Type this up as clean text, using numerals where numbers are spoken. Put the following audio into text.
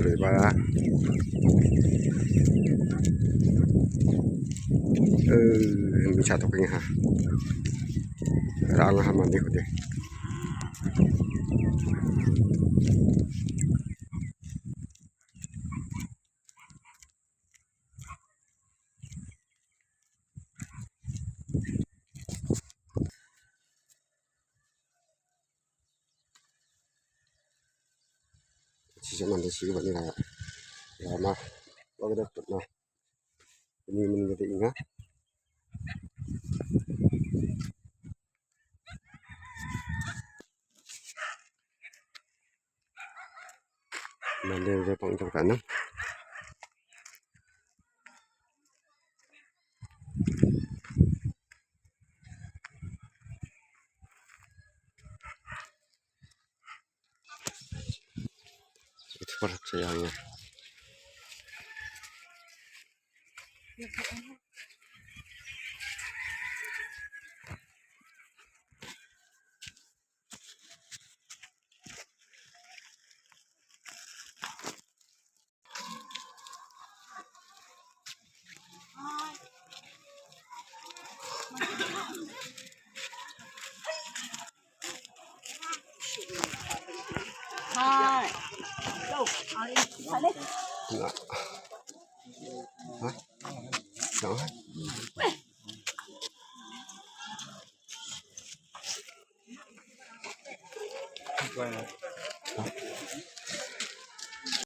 เลยว่ามีชาตกยังฮะrang ha mandi khode sisa mandi sih bani lah lama waktu dapat nah ini menjadi ingat mandi udah panggung kanan itu berat sayangnya Hai. Đâu, ai đi. Hả? Đâu hết.